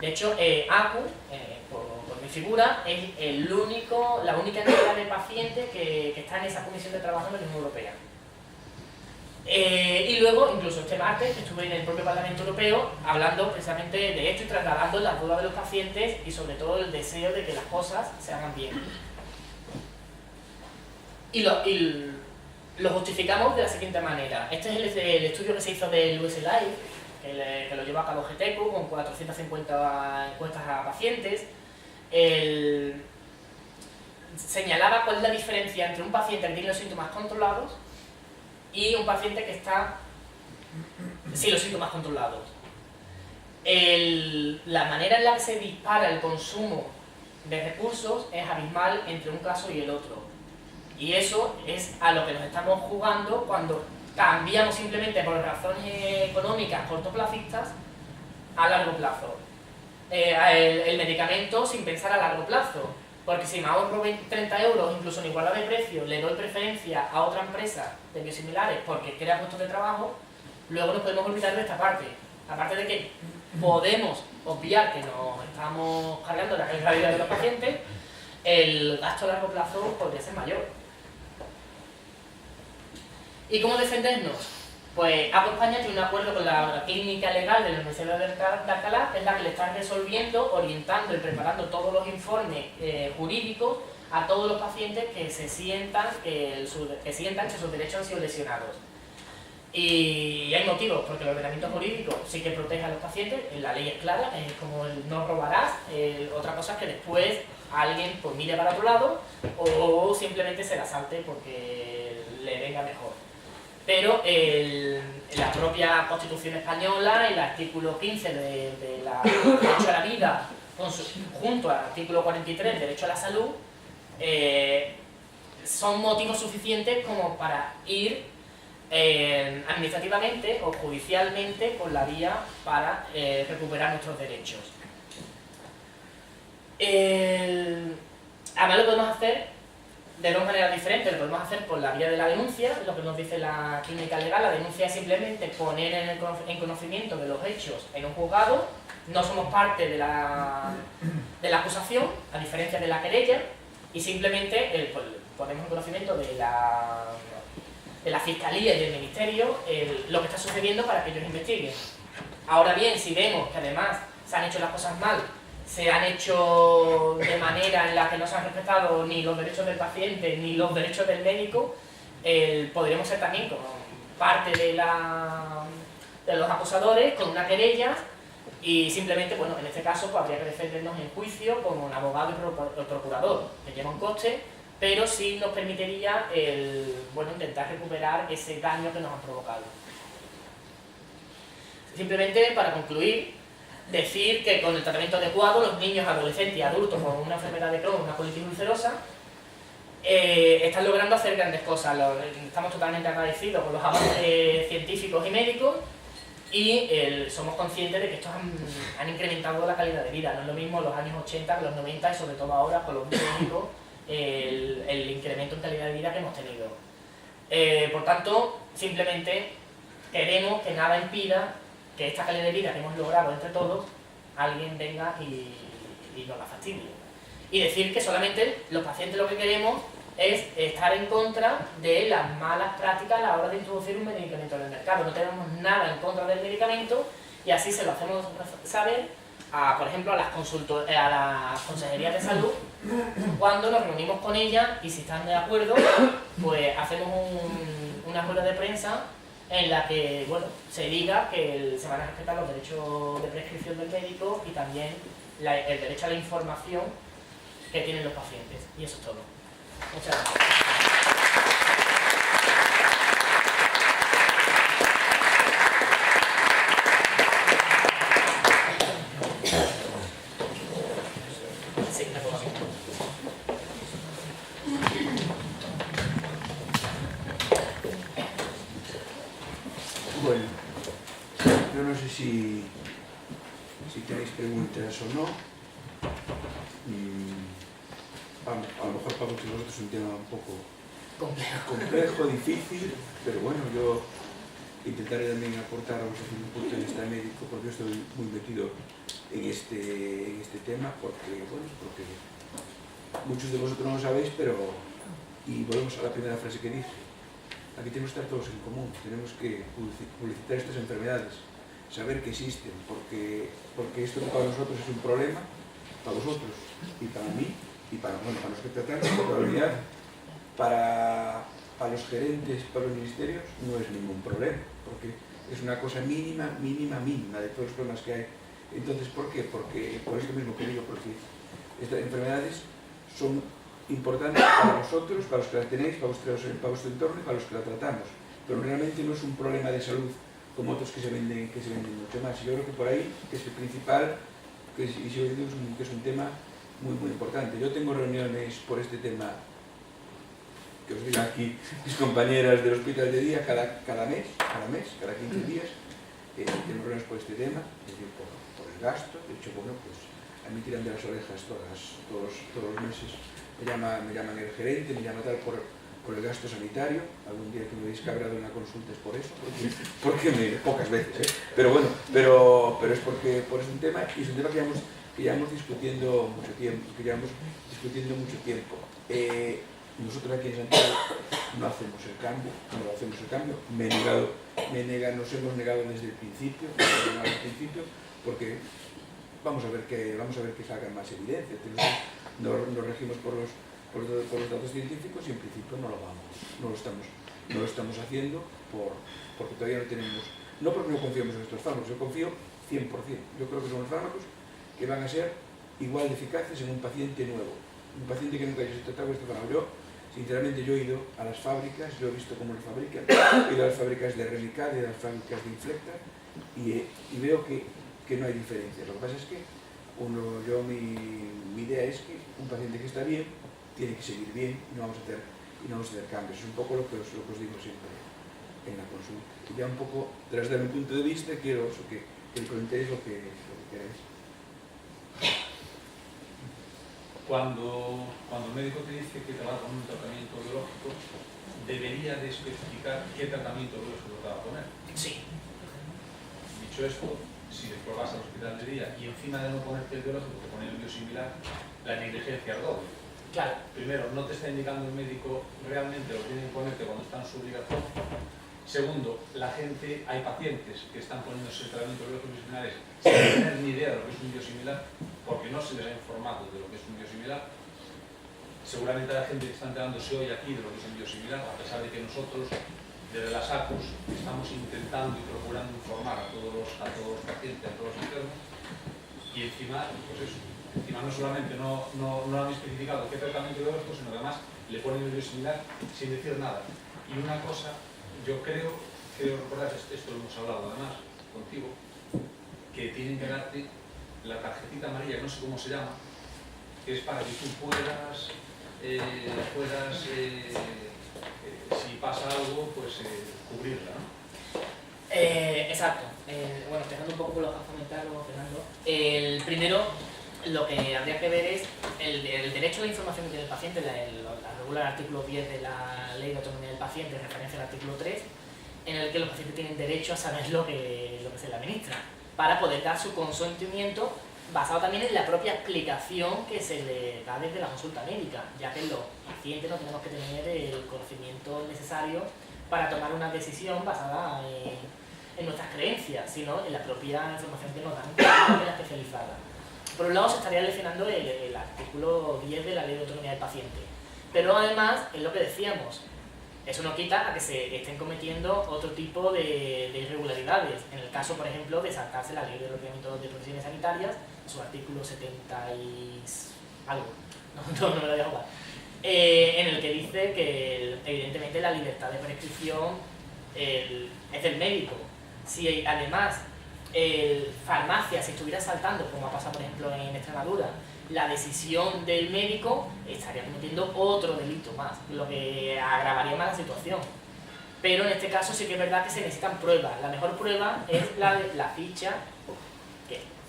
De hecho, ACU, por mi figura, es la única entidad de pacientes que está en esa comisión de trabajo de la Unión Europea. Y luego, incluso este martes, estuve en el propio Parlamento Europeo hablando precisamente de esto y trasladando las dudas de los pacientes y sobre todo el deseo de que las cosas se hagan bien. Y lo justificamos de la siguiente manera. Este es el estudio que se hizo del US Life, que lo lleva a cabo GTECO con 450 encuestas a pacientes. Señalaba cuál es la diferencia entre un paciente que tiene los síntomas controlados y un paciente que está sin los síntomas controlados. La manera en la que se dispara el consumo de recursos es abismal entre un caso y el otro. Y eso es a lo que nos estamos jugando cuando cambiamos simplemente por razones económicas cortoplacistas a largo plazo. El medicamento sin pensar a largo plazo. Porque si me ahorro 30 euros, incluso en igualdad de precio, le doy preferencia a otra empresa de biosimilares porque crea puestos de trabajo, luego nos podemos olvidar de esta parte. Aparte de que podemos obviar que nos estamos cargando la calidad de vida de los pacientes, el gasto a largo plazo podría ser mayor. ¿Y cómo defendernos? Pues ACU España tiene un acuerdo con la clínica legal de la Universidad de Alcalá, en la que le están resolviendo, orientando y preparando todos los informes jurídicos a todos los pacientes que sientan que sus derechos han sido lesionados. Y hay motivos, porque el ordenamiento jurídico sí que protege a los pacientes, la ley es clara, es como el no robarás, otra cosa es que después alguien pues mire para otro lado o simplemente se la salte porque le venga mejor. Pero la propia Constitución española, el artículo 15 de la derecho a la vida, junto al artículo 43 del derecho a la salud, son motivos suficientes como para ir administrativamente o judicialmente por la vía para recuperar nuestros derechos. Además lo podemos hacer de dos maneras diferentes. Lo podemos hacer por la vía de la denuncia, lo que nos dice la clínica legal. La denuncia es simplemente poner en conocimiento de los hechos en un juzgado. No somos parte de la acusación, a diferencia de la querella, y simplemente ponemos en conocimiento de la Fiscalía y del Ministerio lo que está sucediendo para que ellos investiguen. Ahora bien, si vemos que además se han hecho las cosas mal, se han hecho de manera en la que no se han respetado ni los derechos del paciente ni los derechos del médico, podríamos ser también como parte de los acusadores con una querella y simplemente, bueno, en este caso pues, habría que defendernos en juicio como un abogado y procurador, que lleva un coste, pero sí nos permitiría intentar recuperar ese daño que nos han provocado. Simplemente para concluir, decir que con el tratamiento adecuado los niños, adolescentes y adultos con una enfermedad de Crohn, una colitis ulcerosa, están logrando hacer grandes cosas. Estamos totalmente agradecidos con los avances científicos y médicos y somos conscientes de que estos han incrementado la calidad de vida. No es lo mismo los años 80 que los 90 y sobre todo ahora con los médicos el incremento en calidad de vida que hemos tenido. Por tanto, simplemente queremos que nada impida que esta calidad de vida que hemos logrado entre todos, alguien venga y nos la fastidie. Y decir que solamente los pacientes lo que queremos es estar en contra de las malas prácticas a la hora de introducir un medicamento en el mercado. No tenemos nada en contra del medicamento y así se lo hacemos saber, por ejemplo, a las consejerías de salud cuando nos reunimos con ellas y si están de acuerdo, pues hacemos una rueda de prensa en la que se diga que se van a respetar los derechos de prescripción del médico y también el derecho a la información que tienen los pacientes. Y eso es todo. Muchas gracias. Bueno, yo no sé si tenéis preguntas o no. A lo mejor para muchos de vosotros es un tema un poco complejo, difícil, pero bueno, yo intentaré también aportar a desde un punto de vista médico, porque yo estoy muy metido en este tema, porque, bueno, porque muchos de vosotros no lo sabéis, pero, y volvemos a la primera frase que dije, aquí tenemos que estar todos en común, tenemos que publicitar estas enfermedades, saber que existen, porque esto que para nosotros es un problema, para vosotros y para mí, y para los que tratamos, en realidad, para los gerentes, para los ministerios, no es ningún problema, porque es una cosa mínima de todos los problemas que hay. Entonces, ¿por qué? Porque, por esto mismo que digo, porque estas enfermedades son importantes para vosotros, para los que la tenéis, para vuestro entorno y para los que la tratamos, pero realmente no es un problema de salud como otros que se venden mucho más. Yo creo que por ahí es el principal, que es un tema muy importante. Yo tengo reuniones por este tema, que os digo aquí mis compañeras del hospital de día, cada mes, cada 15 días, tenemos reuniones por este tema, es decir, por el gasto. De hecho, bueno, pues a mí tiran de las orejas todos los meses, me llaman el gerente, me llama tal por el gasto sanitario. Algún día que me veis cabrado en la consulta es por eso, porque pocas veces, pero bueno, pero es porque es un tema, y es un tema que llevamos discutiendo mucho tiempo, Nosotros aquí en Santiago no hacemos el cambio, nos hemos negado desde el principio, porque vamos a ver que salgan más evidencias. Nos regimos por los datos científicos y en principio no lo estamos haciendo porque todavía no tenemos, no porque no confiamos en estos fármacos, yo confío 100%. Yo creo que son los fármacos que van a ser igual de eficaces en un paciente nuevo, un paciente que nunca haya tratado este fármaco. Sinceramente, yo he ido a las fábricas, yo he visto cómo lo fabrican, he ido a las fábricas de Remicade, a las fábricas de Inflecta, y veo que no hay diferencia. Lo que pasa es que mi idea es que un paciente que está bien tiene que seguir bien y no vamos a hacer cambios. Es un poco lo que os digo siempre en la consulta. Y ya un poco, tras de mi punto de vista, quiero que me comentéis lo que queráis. Cuando el médico te dice que te va a poner un tratamiento biológico, debería de especificar qué tratamiento biológico te va a poner. Sí. Dicho esto, si después vas al hospital de día y encima de no ponerte el biológico te pone el biosimilar, la negligencia es doble. Claro. Primero, no te está indicando el médico realmente lo que tiene que ponerte cuando está en su obligación. Segundo, hay pacientes que están poniéndose el tratamiento biológico biosimilares sin tener ni idea de lo que es un biosimilar, porque no se les ha informado de lo que es un biosimilar. Seguramente hay gente que está enterándose hoy aquí de lo que es un biosimilar, a pesar de que nosotros, desde las ACUS, estamos intentando y procurando informar a todos los pacientes, a todos los enfermos, y encima, pues eso, no solamente no han especificado qué tratamiento biológico, sino que además le ponen el biosimilar sin decir nada. Y una cosa, yo creo recordar, esto lo hemos hablado además contigo, que tienen que darte la tarjetita amarilla, no sé cómo se llama, que es para que tú puedas si pasa algo, pues cubrirla, ¿no? Exacto. Bueno, empezando un poco por lo que has comentado, Fernando. El primero, lo que habría que ver es el derecho a la información que tiene el paciente, la regula el artículo 10 de la Ley de Autonomía del Paciente, en referencia al artículo 3, en el que los pacientes tienen derecho a saber lo que se le administra, para poder dar su consentimiento basado también en la propia explicación que se le da desde la consulta médica, ya que los pacientes no tenemos que tener el conocimiento necesario para tomar una decisión basada en nuestras creencias, sino en la propia información que nos dan de la especializada. Por un lado, se estaría lesionando el artículo 10 de la Ley de Autonomía del Paciente, pero además, es lo que decíamos, eso no quita a que se estén cometiendo otro tipo de irregularidades. En el caso, por ejemplo, de saltarse la Ley de Ordenamiento de Profesiones Sanitarias, su artículo 70 y algo, no me lo voy a jugar, en el que dice que evidentemente la libertad de prescripción es del médico. Si además farmacia se estuviera saltando, como ha pasado por ejemplo en Extremadura, la decisión del médico, estaría cometiendo otro delito más, lo que agravaría más la situación. Pero en este caso sí que es verdad que se necesitan pruebas. La mejor prueba es la ficha,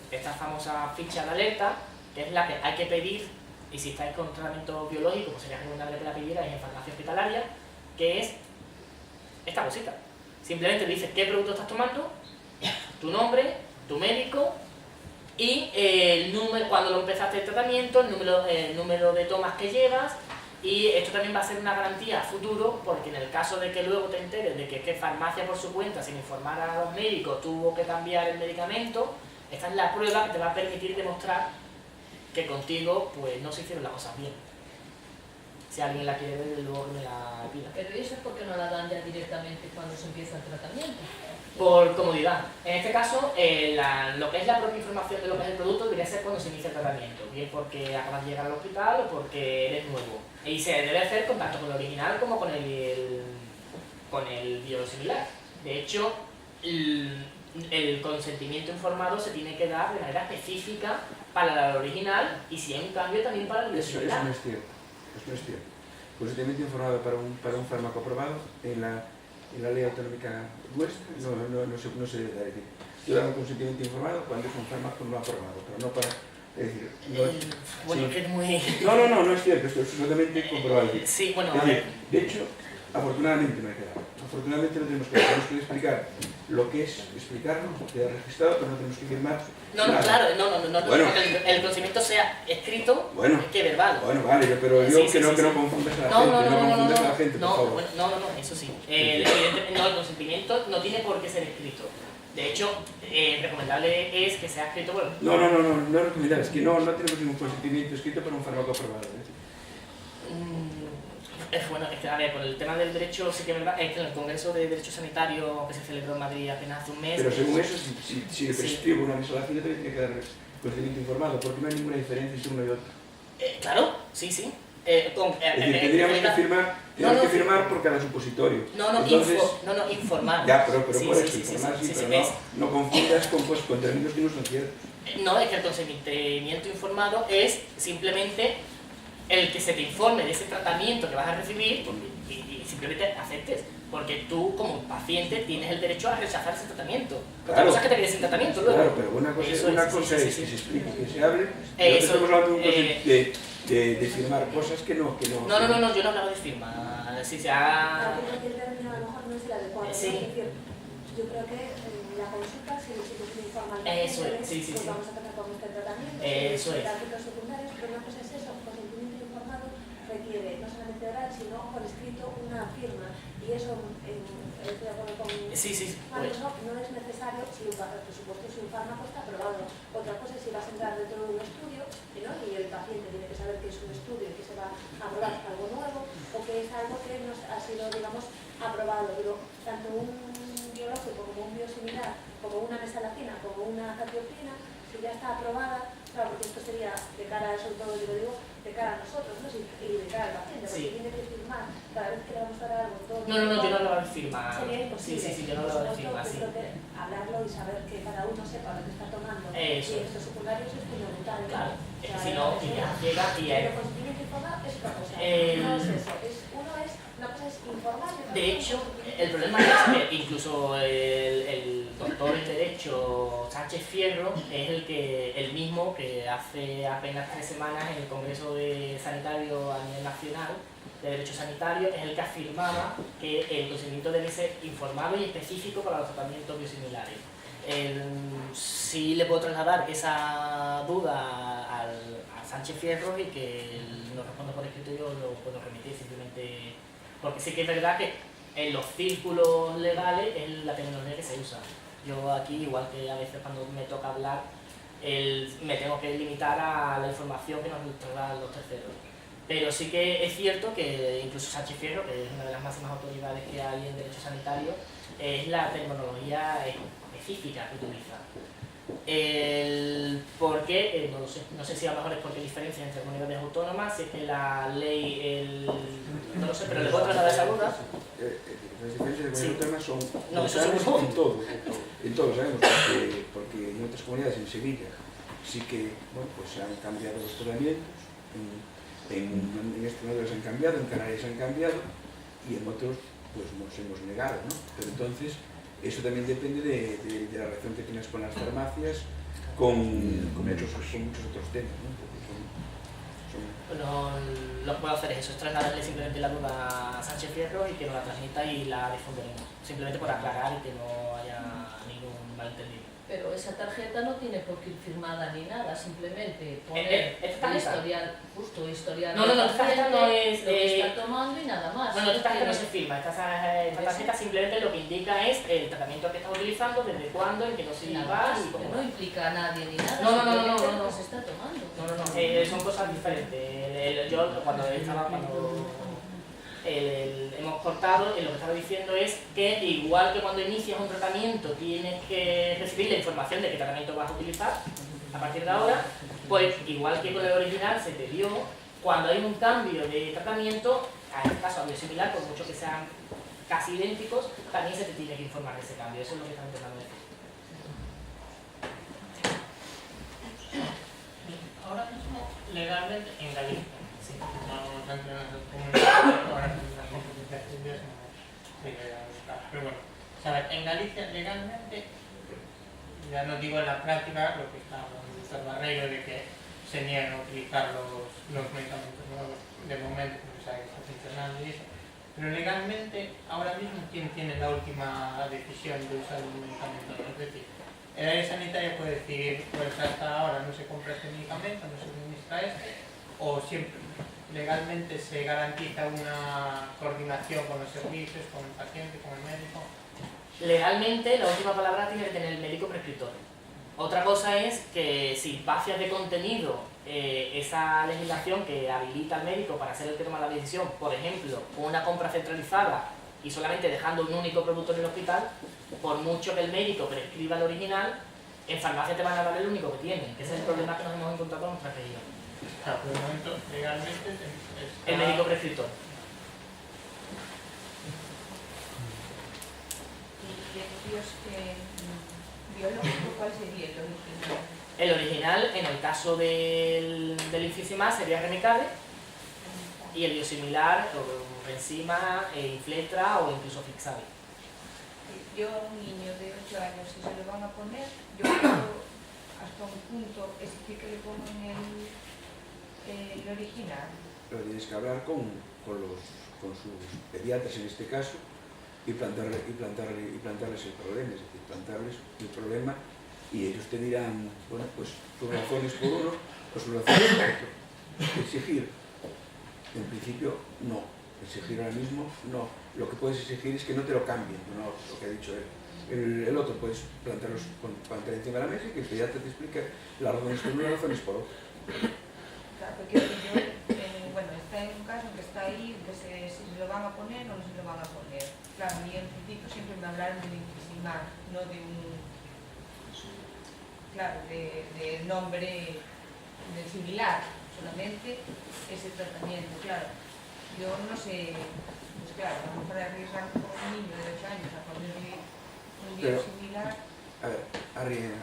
esta famosa ficha de alerta, que es la que hay que pedir, y si estáis con tratamiento biológico, pues sería recomendable que la pidierais en farmacia hospitalaria, que es esta cosita. Simplemente dices qué producto estás tomando, tu nombre, tu médico y el número, cuando lo empezaste el tratamiento, el número de tomas que llevas. Y esto también va a ser una garantía a futuro, porque en el caso de que luego te enteres de que farmacia por su cuenta, sin informar a los médicos, tuvo que cambiar el medicamento, esta es la prueba que te va a permitir demostrar que contigo pues no se hicieron las cosas bien. Si alguien la quiere ver, desde luego que me la pida. Pero eso es porque no la dan ya directamente cuando se empieza el tratamiento. Por comodidad. En este caso, lo que es la propia información de lo que es el producto debería ser cuando se inicia el tratamiento, bien porque acabas de llegar al hospital o porque eres nuevo. Y se debe hacer tanto con el original como con el biosimilar. De hecho, el consentimiento informado se tiene que dar de manera específica para el original y si hay un cambio también para el biosimilar. Eso no es cierto. Eso no es cierto. Consentimiento informado para un fármaco aprobado en la ley autonómica nuestra no se debe dar. Es decir, yo hago un consentimiento informado cuando es un fármaco no aprobado, pero no para... Es decir, bueno, sí. que es muy... No es cierto, esto es absolutamente comprobable. Sí, bueno, Es decir, de hecho, afortunadamente no hay que dar. Afortunadamente no tenemos que explicar lo que es explicarlo, queda registrado, pero no tenemos que firmar. No, nada. claro, no, Bueno. que el conocimiento sea escrito que verbal. Bueno, vale, pero yo Sí, que no sí. confundas a la gente, no confundas a la gente, por favor. No, eso sí. Evidentemente, el consentimiento no tiene por qué ser escrito. De hecho, recomendable es que sea escrito por... No es recomendable, es que no tenemos ningún consentimiento escrito para un fármaco aprobado. Bueno, es que a ver, por el tema del derecho, sí que es verdad, es que en el Congreso de Derecho Sanitario que se celebró en Madrid apenas hace un mes... Pero según eso, si prescribo una mesolación, también tiene que dar consentimiento informado, porque no hay ninguna diferencia entre uno y otro. Claro, sí. Es decir, tendríamos que firmar por cada supositorio. Entonces, informar. Ya, pero por Sí, eso, sí, informar sí, pero ¿ves? no confundas con términos que no son ciertos. No, es que el consentimiento informado es simplemente el que se te informe de ese tratamiento que vas a recibir y simplemente aceptes. Porque tú, como paciente, tienes el derecho a rechazar ese tratamiento. Otra cosa es que te quedes sin tratamiento luego. Claro, pero una cosa es que se explique, que se hable. Estamos hablando de firmar cosas que no... No, yo no hablaba de firma. Si se ha... El término a lo mejor no es el adecuado. Sí. Es decir, yo creo que la consulta, si se informa al Eso es, paciente, sí. pues vamos a tratar con este tratamiento, Eso es. efectos secundarios, pero una cosa es eso, consentimiento informado requiere no solamente oral, sino por escrito una firma. Y eso, estoy de acuerdo con... Sí, Pues no es necesario si por supuesto si un fármaco está aprobado. Otra cosa es si vas a entrar dentro de un estudio, ¿no? Y el paciente tiene que saber que es un estudio y que se va a aprobar algo nuevo o que es algo que no ha sido, digamos, aprobado. Pero tanto un biológico como un biosimilar, como una mesalazina, como una catiopina, si ya está aprobada, claro, porque esto sería de cara, sobre todo yo lo digo, de cara a nosotros, ¿no? Y de cara al paciente, porque tiene que firmar cada vez que le vamos a dar algo todo. No, yo no hablaba de firma. Sería imposible. Sí, yo no hablaba de firma, sí. Creo que hablarlo y saber que cada uno sepa lo que está tomando Eso. y estos secundarios es fundamental. Claro, O es sea, que si no, ya llega y hay... Pero consentimiento informado es otra cosa. No es eso. Una cosa es informar. De hecho, el problema es que incluso el doctor en Derecho Sánchez Fierro es el mismo que hace apenas 3 semanas en el Congreso Sanitario a nivel nacional de Derecho Sanitario es el que afirmaba que el consentimiento debe ser informado y específico para los tratamientos biosimilares. Sí le puedo trasladar esa duda a Sánchez Fierro y que él nos responda por escrito y yo lo puedo remitir simplemente. Porque sí que es verdad que en los círculos legales es la terminología que se usa. Yo aquí, igual que a veces cuando me toca hablar, me tengo que limitar a la información que nos trasladan los terceros. Pero sí que es cierto que incluso Sánchez Fierro, que es una de las máximas autoridades que hay en Derecho Sanitario, es la terminología específica que utiliza. ¿Por qué? No lo sé. No sé si a lo mejor es porque hay diferencias entre comunidades autónomas, si es que la ley... No lo sé, pero le puedo trasladar esa duda. Las diferencias de comunidades autónomas son eso en todo, sabemos, porque en otras comunidades, en Sevilla, sí que pues se han cambiado los tratamientos, en Extremadura se han cambiado, en Canarias se han cambiado y en otros pues nos hemos negado, ¿no? Pero entonces eso también depende de la relación que tienes con las farmacias, con muchos otros temas, ¿no? Lo que puedo hacer es eso, es trasladarle simplemente la duda a Sánchez Fierro y que nos la transmita y la difundiremos. Simplemente por aclarar y que no haya ningún malentendido. Pero esa tarjeta no tiene por qué ir firmada ni nada, simplemente poner ¿esta el historial, justo historial. No, esta tarjeta no es... lo que está tomando y nada más. No, esta tarjeta no se firma, esta tarjeta simplemente lo que indica es el tratamiento que estás utilizando, desde cuándo, en qué dosis Nada vas más, y cómo no vas. implica a nadie ni nada, No, simplemente no. lo que se está tomando. No, son cosas diferentes. Yo cuando hemos cortado, lo que estaba diciendo es que igual que cuando inicias un tratamiento tienes que recibir la información de qué tratamiento vas a utilizar a partir de ahora, pues igual que con el original se te dio, cuando hay un cambio de tratamiento, en este caso a biosimilar, por mucho que sean casi idénticos, también se te tiene que informar de ese cambio. Eso es lo que estamos intentando decir. Ahora mismo, legalmente, en Galicia, sí, no tanto en las comunidades, ahora en las competencias indias no se llega a buscar. Pero bueno, ¿sabes? En Galicia, legalmente, ya no digo en la práctica, lo que está Gustavo Barreiro de que se niegan a utilizar los medicamentos nuevos de momento, porque sabe que está funcionando y eso. Pero legalmente, ahora mismo, ¿quién tiene la última decisión de usar un medicamento? Es decir, el área sanitaria puede decir, pues hasta ahora no se compra este medicamento, no se suministra este, o siempre legalmente se garantiza una coordinación con los servicios, con el paciente, con el médico. Legalmente, la última palabra tiene que tener el médico prescriptor. Otra cosa es que si vacias de contenido esa legislación que habilita al médico para ser el que toma la decisión, por ejemplo, con una compra centralizada y solamente dejando un único producto en el hospital, por mucho que el médico prescriba el original, en farmacia te van a dar el único que tienen, que ese es el problema que nos hemos encontrado en nuestra región. Claro, por el momento, legalmente está... El médico prescriptor. ¿Y decías que biológico cuál sería el original? El original, en el caso del infliximab, sería Remicade, y el biosimilar, o Rencima, Infletra o incluso Fixavi. Yo a un niño de 8 años, si se lo van a poner, yo puedo hasta un punto exigir que le pongan el original. Pero tienes que hablar con sus pediatras en este caso y plantearles el problema, es decir, plantearles el problema y ellos te dirán, bueno, pues sus razones por uno o sus razones por otro. Exigir, en principio, no. Exigir ahora mismo, no. Lo que puedes exigir es que no te lo cambien, no lo que ha dicho él. El otro puedes plantearlos encima de la mesa y que el pediatra te explique las razones por uno y las razones por otro. Claro, porque yo, bueno, está en un caso que está ahí, que si se lo van a poner o no se lo van a poner. Claro, a mí en principio siempre me hablaron de infliximab, no de un, claro, de nombre del similar, solamente ese tratamiento, claro. Yo no sé, pues claro, a lo mejor arriesgan con un niño de 8 años a ponerle un biosimilar. A ver,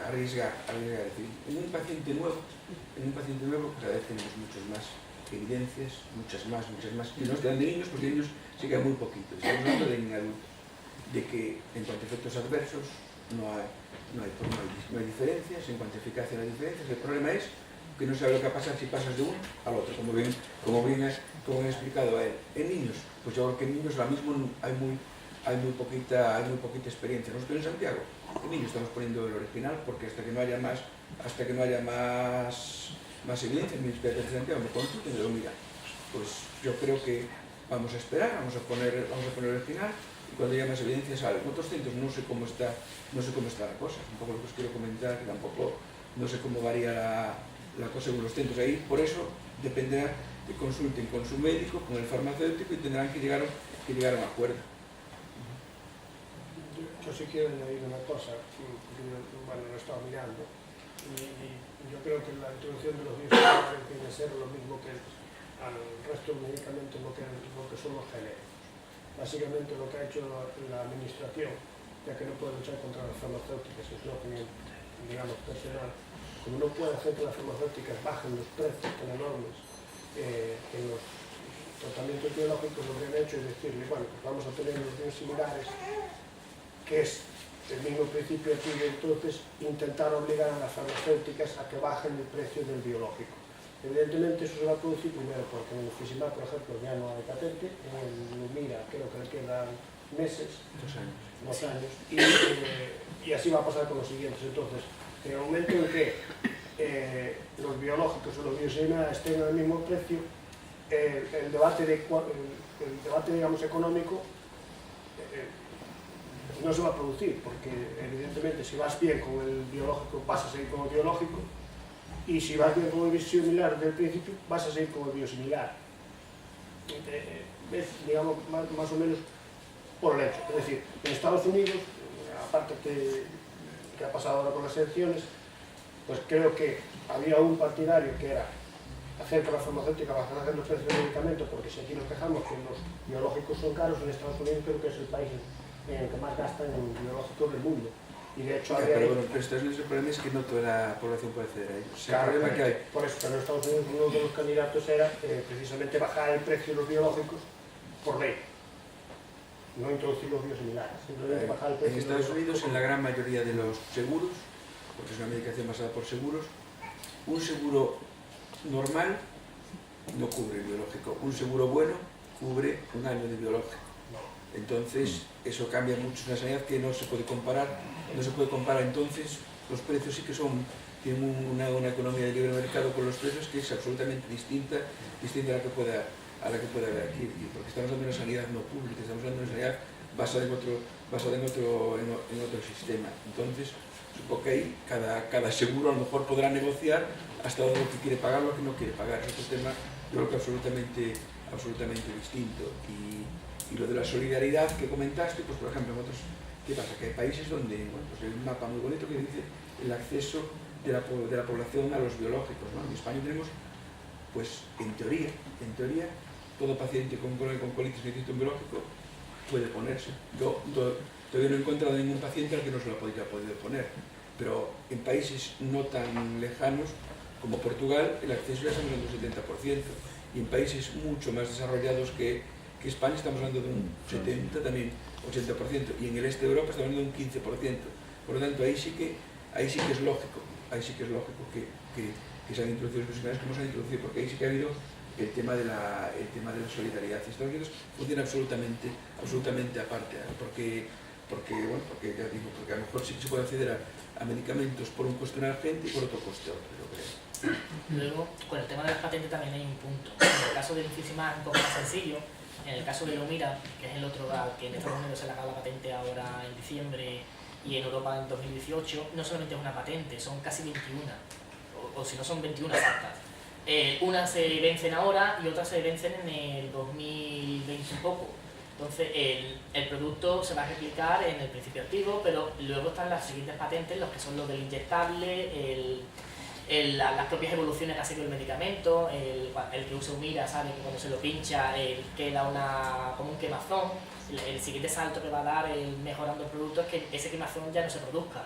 arriesgar, es decir, en un paciente nuevo, cada vez tenemos muchas más evidencias, muchas más, y no están de niños porque niños se quedan muy poquito, estamos hablando de niño adulto, de que en cuanto a efectos adversos no hay diferencias, en cuanto a eficacia no hay diferencias, el problema es que no sabe lo que va a pasar si pasas de uno al otro, como bien he explicado a él. En niños, pues yo creo que en niños ahora mismo hay muy poquita experiencia. Nosotros en Santiago, en niños estamos poniendo el original porque hasta que no haya más evidencia, mis pediatras de Santiago me consultan y digo, mira, pues yo creo que vamos a esperar, vamos a poner el original y cuando haya más evidencia sale. En otros centros no sé cómo está la cosa, un poco lo que os quiero comentar, que tampoco no sé cómo varía la cosa en los centros. Ahí, por eso, dependerá que consulten con su médico, con el farmacéutico y tendrán que llegar a un acuerdo. Yo sí quiero añadir una cosa, bueno, lo he estado mirando, y yo creo que la introducción de los biosimilares tiene que ser lo mismo que al resto de medicamentos lo que son los genéricos. Básicamente lo que ha hecho la administración, ya que no puede luchar contra las farmacéuticas, es una opinión, digamos, personal, como no puede hacer que las farmacéuticas bajen los precios tan enormes en los tratamientos biológicos, lo que han hecho es decirle, bueno, pues vamos a tener los biosimilares, que es el mismo principio aquí, y entonces intentar obligar a las farmacéuticas a que bajen el precio del biológico. Evidentemente eso se va a producir primero porque en el Fisimar, por ejemplo, ya no hay patente, en el Lumira creo que le quedan meses, 2 años, y así va a pasar con los siguientes. Entonces, en el momento en que los biológicos o los biosimilares estén al mismo precio, el debate digamos, económico no se va a producir, porque evidentemente si vas bien con el biológico vas a seguir con el biológico, y si vas bien con el biosimilar desde el principio vas a seguir con el biosimilar. Es, digamos, más o menos por el hecho. Es decir, en Estados Unidos, aparte que ha pasado ahora con las elecciones, pues creo que había un partidario que era hacer que la farmacéutica bajara los precios de medicamentos, porque si aquí nos quejamos que los biológicos son caros, en Estados Unidos creo que es el país en el que más gastan en biológicos del mundo. Y de hecho pero bueno, pero Estados Unidos el problema es que no toda la población puede acceder a ellos. Claro, el problema que hay. por eso, pero en Estados Unidos uno de los candidatos era precisamente bajar el precio de los biológicos por ley. No introducir los biosimilares, simplemente bajar el precio. En Estados Unidos, en la gran mayoría de los seguros, porque es una medicación basada por seguros, un seguro normal no cubre el biológico, un seguro bueno cubre un año de biológico. Entonces, eso cambia mucho, es una sanidad que no se puede comparar, entonces los precios sí que tienen una economía de libre mercado con los precios que es absolutamente distinta a la que pueda haber aquí, porque estamos hablando de una sanidad no pública, estamos hablando de una sanidad basada en otro sistema. Entonces, supongo que ahí cada seguro a lo mejor podrá negociar hasta lo que quiere pagar, lo que no quiere pagar. Es otro tema, yo creo que absolutamente distinto. Y lo de la solidaridad que comentaste, pues por ejemplo, en otros, ¿qué pasa? Que hay países donde, bueno, pues hay un mapa muy bonito que dice el acceso de la población a los biológicos, ¿no? En España tenemos, pues en teoría, todo paciente con colitis que necesita un biológico puede ponerse. Yo todavía no he encontrado ningún paciente al que no se lo haya podido poner, pero en países no tan lejanos como Portugal el acceso ya estamos hablando del 70%, y en países mucho más desarrollados que España estamos hablando de un 70%, también 80%, y en el este de Europa estamos hablando de un 15%. Por lo tanto, ahí sí que es lógico que se han introducido los biosimilares como se han introducido, porque ahí sí que ha habido el tema de la solidaridad. Y Estados Unidos funciona absolutamente aparte, porque ya digo, porque a lo mejor sí que se puede acceder a medicamentos por un coste una gente y por otro coste otro, yo creo. Luego, con el tema de las patentes también hay un punto. En el caso del Infliximab es un poco más sencillo. En el caso de Lumira, que es el otro que en Estados Unidos se le acaba la patente ahora en diciembre y en Europa en 2018, no solamente es una patente, son casi 21, o si no son 21 exactas. Unas se vencen ahora y otras se vencen en el 2020 y poco. Entonces el producto se va a replicar en el principio activo, pero luego están las siguientes patentes, los que son los del inyectable, las propias evoluciones que ha seguido el medicamento, el que usa Humira sabe que cuando se lo pincha queda como un quemazón. El siguiente salto que va a dar mejorando el producto es que ese quemazón ya no se produzca.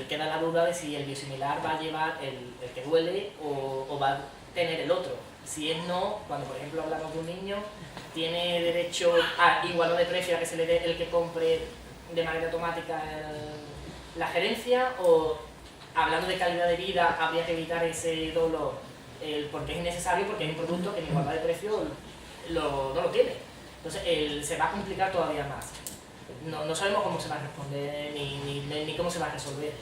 Queda la duda de si el biosimilar va a llevar el que duele o va a tener el otro. Si es no, cuando por ejemplo hablamos de un niño, tiene derecho a igualdad de precio a que se le dé el que compre de manera automática la gerencia, o hablando de calidad de vida habría que evitar ese dolor porque es innecesario, porque hay un producto que en igualdad de precio no lo tiene. Entonces se va a complicar todavía más. No sabemos cómo se va a responder ni cómo se va a resolver.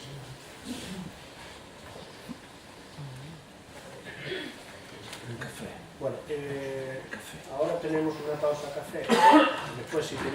Bueno, ahora tenemos una pausa café. Después, si tenéis